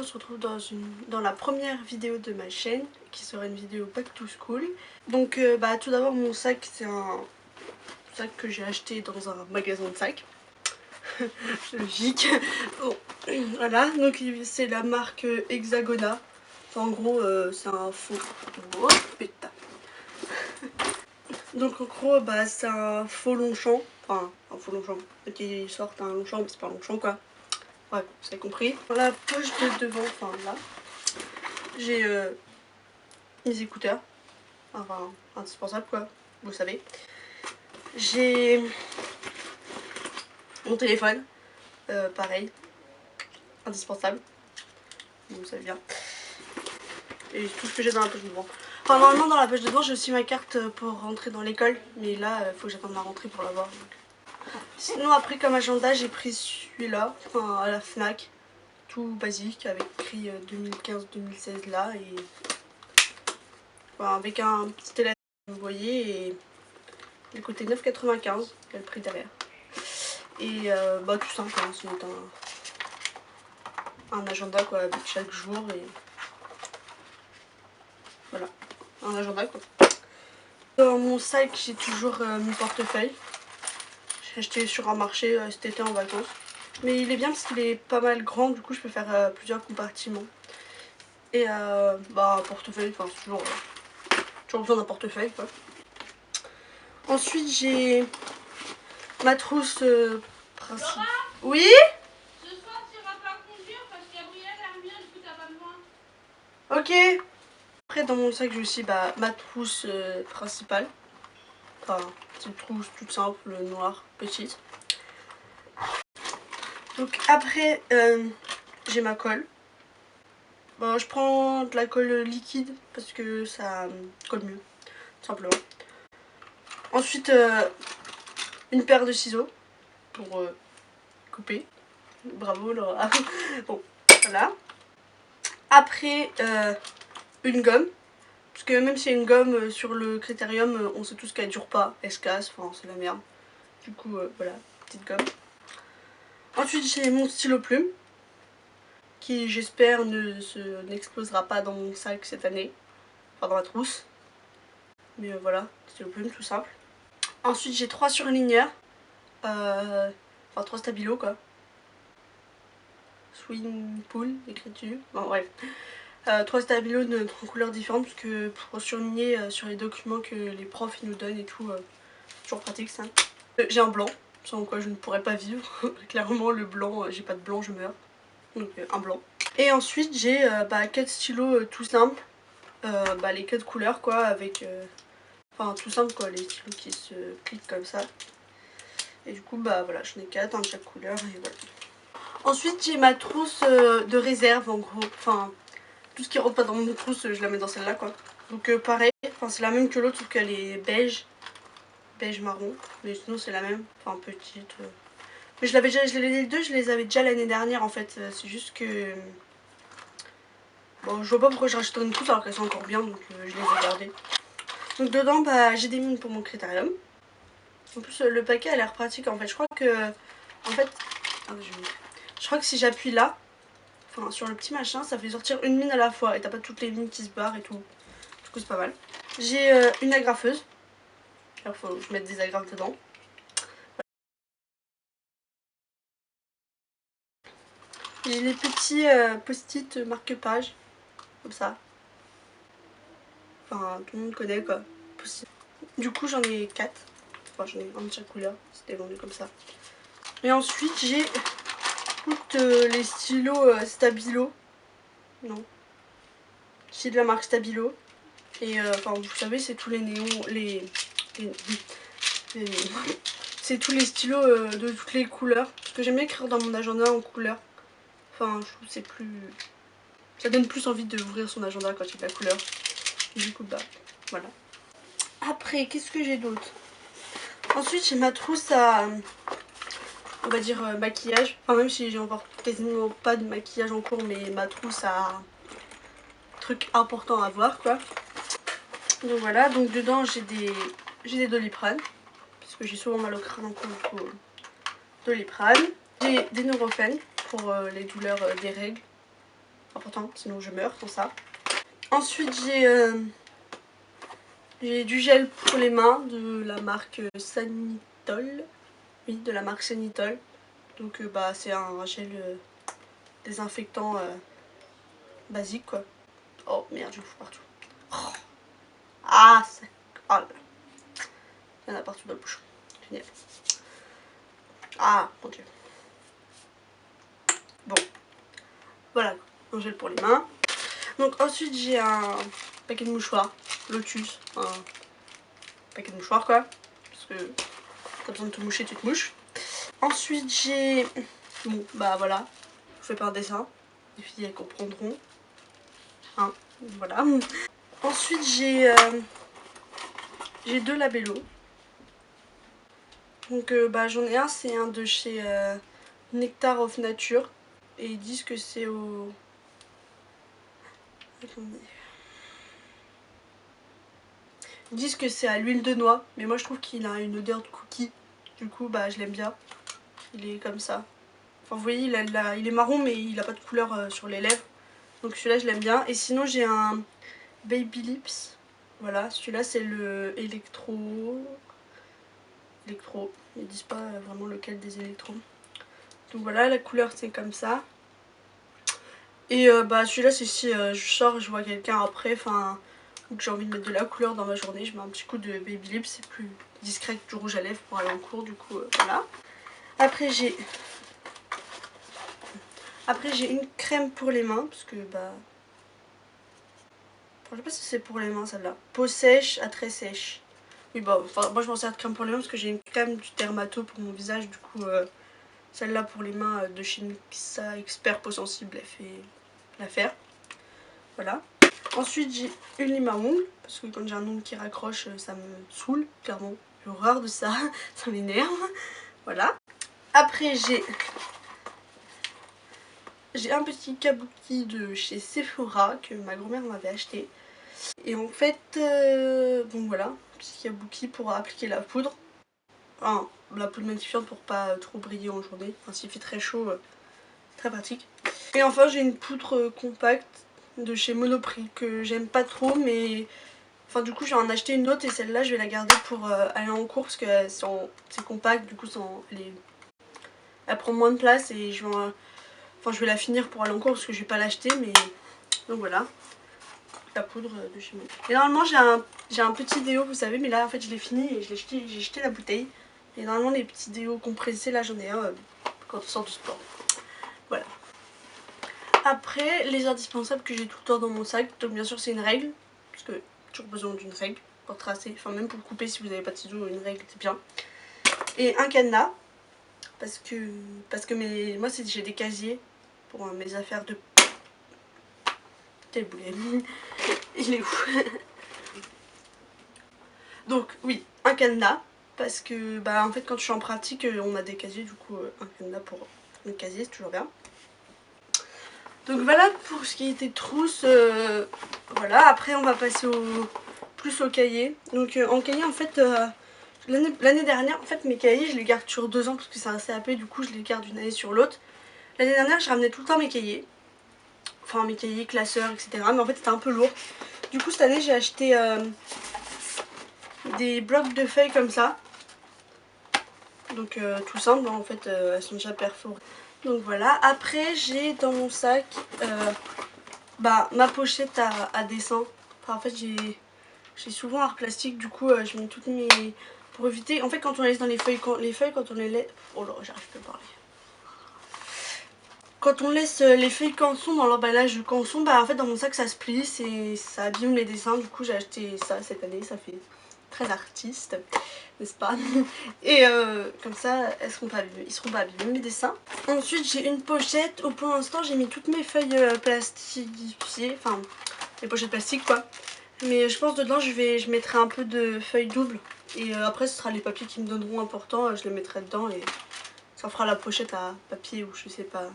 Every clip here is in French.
se retrouve dans la première vidéo de ma chaîne, qui sera une vidéo back to school. Donc tout d'abord mon sac, c'est un sac que j'ai acheté dans un magasin de sacs. Logique. Bon, voilà, donc c'est la marque Hexagona. Enfin, en gros c'est un faux... Oh putain. Donc en gros c'est un faux Longchamp. Enfin un faux Longchamp. Qui sortent un Longchamp mais c'est pas un Longchamp quoi. Ouais, vous avez compris. Dans la poche de devant, enfin là, j'ai mes écouteurs. Enfin, indispensable quoi, vous savez. J'ai mon téléphone, pareil, indispensable, vous savez bien. Et tout ce que j'ai dans la poche de devant. Enfin, normalement, dans la poche de devant, j'ai aussi ma carte pour rentrer dans l'école. Mais là, il faut que j'attende la rentrée pour l'avoir. Sinon, après, comme agenda, j'ai pris celui-là, enfin, à la Fnac. Tout basique, avec écrit 2015-2016 là. Et enfin, avec un petit élève, vous voyez. Et il coûtait 9,95, il y a le prix derrière. Et tout simple, hein, c'est un agenda quoi, avec chaque jour et voilà, un agenda quoi. Dans mon sac, j'ai toujours mon portefeuille. J'ai acheté sur un marché cet été en vacances. Mais il est bien parce qu'il est pas mal grand, du coup je peux faire plusieurs compartiments. Et un portefeuille, enfin c'est toujours besoin d'un portefeuille quoi. Ensuite j'ai ma trousse principale. Oui? Ce soir tu iras pas conduire parce qu'il y a Gabriel et Hermine, du coup t'as pas besoin. Ok. Après dans mon sac j'ai aussi ma trousse principale. Enfin, petite trousse toute simple, noire, petite. Donc après j'ai ma colle. Bon, je prends de la colle liquide parce que ça colle mieux, tout simplement. Ensuite une paire de ciseaux pour couper. Bravo Laura. Bon, voilà. Après une gomme. Parce que même s'il y a une gomme sur le Critérium, on sait tous qu'elle dure pas, elle se casse, enfin c'est la merde. Du coup voilà, petite gomme. Ensuite j'ai mon stylo plume, qui j'espère n'explosera pas dans mon sac cette année. Enfin dans la trousse. Mais voilà, stylo plume tout simple. Ensuite j'ai 3 surligneurs. Enfin 3 stabilos quoi. Swing pool, écrit dessus. Bon bref. 3 stabilos de 3 couleurs différentes parce que pour surligner sur les documents que les profs nous donnent et tout, toujours pratique ça. J'ai un blanc, sans quoi je ne pourrais pas vivre. Clairement le blanc, j'ai pas de blanc, je meurs. Donc un blanc. Et ensuite j'ai 4 stylos tout simples. Les 4 couleurs quoi, avec enfin tout simple quoi, les stylos qui se plient comme ça. Et du coup voilà, j'en ai 4, un de chaque couleur et voilà. Ensuite j'ai ma trousse de réserve en gros, enfin tout ce qui rentre pas dans mon trousse je la mets dans celle-là quoi. Donc pareil, c'est la même que l'autre sauf qu'elle est beige, beige marron, mais sinon c'est la même, enfin petite. Mais les deux je les avais déjà l'année dernière en fait, c'est juste que bon je vois pas pourquoi j'ai racheté une trousse alors qu'elles sont encore bien donc je les ai gardées. Donc dedans j'ai des mines pour mon Critérium. En plus le paquet a l'air pratique en fait, je crois que en fait, je crois que si j'appuie là, enfin sur le petit machin, ça fait sortir une mine à la fois et t'as pas toutes les mines qui se barrent et tout. Du coup c'est pas mal. J'ai une agrafeuse. Alors faut que je mette des agrafes dedans. J'ai des petits post-it marque-page. Comme ça. Enfin tout le monde connaît quoi. Du coup j'en ai 4. Enfin j'en ai un de chaque couleur. C'était vendu comme ça. Et ensuite j'ai toutes les stylos Stabilo. Non. C'est de la marque Stabilo. Et enfin vous savez c'est tous les néons. C'est tous les stylos de toutes les couleurs. Parce que j'aime bien écrire dans mon agenda en couleur. Enfin je trouve que c'est plus... Ça donne plus envie d'ouvrir son agenda quand il y a de la couleur. Et du coup voilà. Après qu'est-ce que j'ai d'autre? Ensuite j'ai ma trousse à... on va dire maquillage. Enfin même si j'ai encore quasiment pas de maquillage en cours, mais ma trousse à trucs importants à voir quoi. Donc voilà, donc dedans j'ai des Doliprane. Parce que j'ai souvent mal au crâne en cours, du coup Doliprane. J'ai des Nurofen pour les douleurs des règles. important, sinon je meurs sans ça. Ensuite j'ai du gel pour les mains de la marque Sanitol. Oui, de la marque Sanitol. Donc bah c'est un gel désinfectant basique quoi. Oh merde, je le fous partout. Oh. Ah, ça... Oh là là. Il y en a partout dans le bouchon. Génial. Ah, mon dieu. Bon. Voilà, un gel pour les mains. Donc ensuite j'ai un paquet de mouchoirs. Lotus. Un paquet de mouchoirs quoi. Parce que t'as besoin de te moucher, tu te mouches. Ensuite j'ai... Bon, bah voilà. Je fais pas un dessin. Les filles elles comprendront. Hein, voilà. Ensuite j'ai 2 labellos. Donc bah j'en ai un, c'est un de chez Nectar of Nature. Et ils disent que c'est au... Attendez. Ils disent que c'est à l'huile de noix. Mais moi je trouve qu'il a une odeur de cookie. Du coup bah je l'aime bien. Il est comme ça. Enfin vous voyez il est marron mais il a pas de couleur sur les lèvres. Donc celui-là je l'aime bien. Et sinon j'ai un Baby Lips. Voilà, celui-là c'est le électro. Ils disent pas vraiment lequel des électros. Donc voilà, la couleur c'est comme ça. Et bah celui-là c'est si je sors et je vois quelqu'un après, enfin, ou que j'ai envie de mettre de la couleur dans ma journée, je mets un petit coup de Baby Lips, c'est plus discret que du rouge à lèvres pour aller en cours, du coup voilà. Après j'ai une crème pour les mains, parce que bah... je sais pas si c'est pour les mains celle-là. Peau sèche à très sèche. Oui bah, enfin, moi je m'en sers de crème pour les mains parce que j'ai une crème du Dermato pour mon visage, du coup celle-là pour les mains de chez Mixa Expert Peau Sensible, elle fait l'affaire. Voilà. Ensuite j'ai une lime à ongles, parce que quand j'ai un ongle qui raccroche ça me saoule, clairement. J'ai horreur de ça, ça m'énerve. Voilà. Après j'ai un petit kabuki de chez Sephora que ma grand-mère m'avait acheté. Et en fait, bon voilà, petit kabuki pour appliquer la poudre. Enfin, la poudre matifiante pour pas trop briller en journée. Enfin, s'il fait très chaud, très pratique. Et enfin j'ai une poudre compacte de chez Monoprix que j'aime pas trop, mais enfin du coup je vais en acheter une autre et celle-là je vais la garder pour aller en cours parce que c'est compact, du coup elle prend moins de place et je vais la finir pour aller en cours parce que je vais pas l'acheter, mais donc voilà. La poudre de chez Monoprix. Et normalement j'ai un petit déo, vous savez, mais là en fait je l'ai fini et j'ai jeté la bouteille. Et normalement les petits déos compressés, là j'en ai un quand on sort du sport. Voilà. Après, les indispensables que j'ai tout le temps dans mon sac, donc bien sûr c'est une règle, parce que j'ai toujours besoin d'une règle pour tracer, enfin même pour couper si vous n'avez pas de ciseaux, une règle c'est bien. Et un cadenas, parce que moi j'ai des casiers pour mes affaires de... Quel boulet. Il est où? Donc oui, un cadenas, parce que bah en fait quand je suis en pratique on a des casiers, du coup un cadenas pour mes casiers c'est toujours bien. Donc voilà pour ce qui était trousse, voilà. Après on va passer plus au cahier. Donc en cahier en fait, l'année dernière en fait mes cahiers je les garde sur 2 ans parce que c'est un CAP, du coup je les garde d'une année sur l'autre. L'année dernière je ramenais tout le temps mes cahiers, enfin mes cahiers classeurs etc, mais en fait c'était un peu lourd. Du coup cette année j'ai acheté des blocs de feuilles comme ça. Donc tout simple, en fait elles sont déjà perforées. Donc voilà, après j'ai dans mon sac bah, ma pochette à dessin. Enfin, en fait j'ai souvent art plastique, du coup je mets toutes mes... Pour éviter, en fait quand on les laisse dans les feuilles quand on les laisse... Oh là, j'arrive plus à parler. Quand on laisse les feuilles canson dans l'emballage de canson, bah en fait dans mon sac ça se plisse et ça abîme les dessins. Du coup j'ai acheté ça cette année, ça fait très artiste, n'est-ce pas? Et comme ça ils seront pas abîmés mes dessins. Ensuite j'ai une pochette où pour l'instant j'ai mis toutes mes feuilles plastifiées, enfin les pochettes plastiques quoi. Mais je pense dedans je mettrai un peu de feuilles doubles. Et après ce sera les papiers qui me donneront important, je les mettrai dedans et ça fera la pochette à papier ou je sais pas.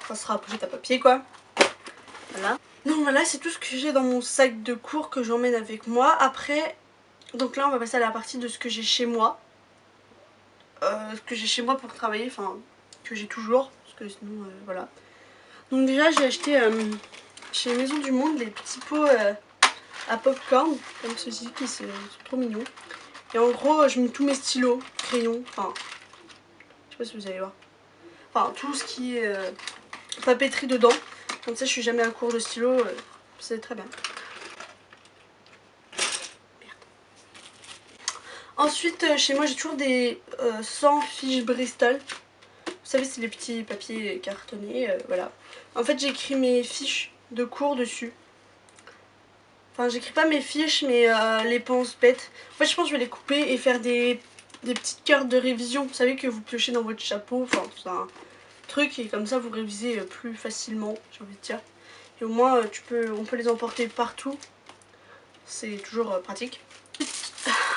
Ça sera la pochette à papier quoi. Voilà. Donc voilà, c'est tout ce que j'ai dans mon sac de cours que j'emmène avec moi. Après, donc là on va passer à la partie de ce que j'ai chez moi. Ce que j'ai chez moi pour travailler, enfin que j'ai toujours, parce que sinon voilà. Donc déjà j'ai acheté chez Maison du Monde les petits pots à popcorn comme ceci qui sont trop mignons. Et en gros je mets tous mes stylos, crayons, enfin je sais pas si vous allez voir. Enfin tout ce qui est papeterie dedans. Comme ça je suis jamais à court de stylos, c'est très bien. Ensuite chez moi j'ai toujours des 100 fiches Bristol. Vous savez c'est les petits papiers cartonnés, voilà. En fait j'écris mes fiches de cours dessus. Enfin j'écris pas mes fiches mais les penses bêtes. En fait je pense que je vais les couper et faire des petites cartes de révision. Vous savez que vous piochez dans votre chapeau, enfin c'est un truc et comme ça vous révisez plus facilement, j'ai envie de dire. Et au moins on peut les emporter partout. C'est toujours pratique.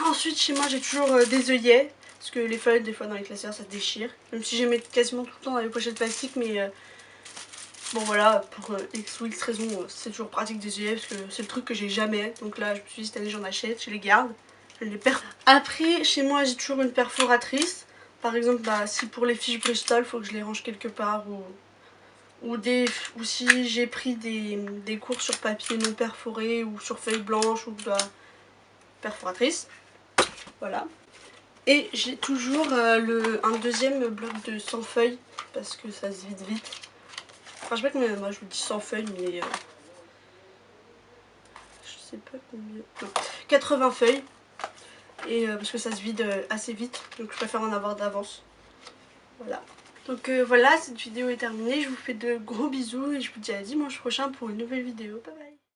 Ensuite chez moi j'ai toujours des œillets. Parce que les feuilles des fois dans les classeurs ça se déchire. Même si j'aimais quasiment tout le temps dans les pochettes plastiques mais bon voilà, pour X ou X raison, c'est toujours pratique des œillets parce que c'est le truc que j'ai jamais. Donc là je me suis dit cette année j'en achète, je les garde, je les perds. Après chez moi j'ai toujours une perforatrice. Par exemple si pour les fiches Bristol faut que je les range quelque part ou si j'ai pris des cours sur papier non perforé ou sur feuille blanche ou de la perforatrice. Voilà. Et j'ai toujours un deuxième bloc de 100 feuilles parce que ça se vide vite. Enfin je sais pas combien, moi je vous dis 100 feuilles mais je sais pas combien, non, 80 feuilles. Et parce que ça se vide assez vite donc je préfère en avoir d'avance. Voilà. Donc voilà, cette vidéo est terminée, je vous fais de gros bisous et je vous dis à dimanche prochain pour une nouvelle vidéo. Bye bye.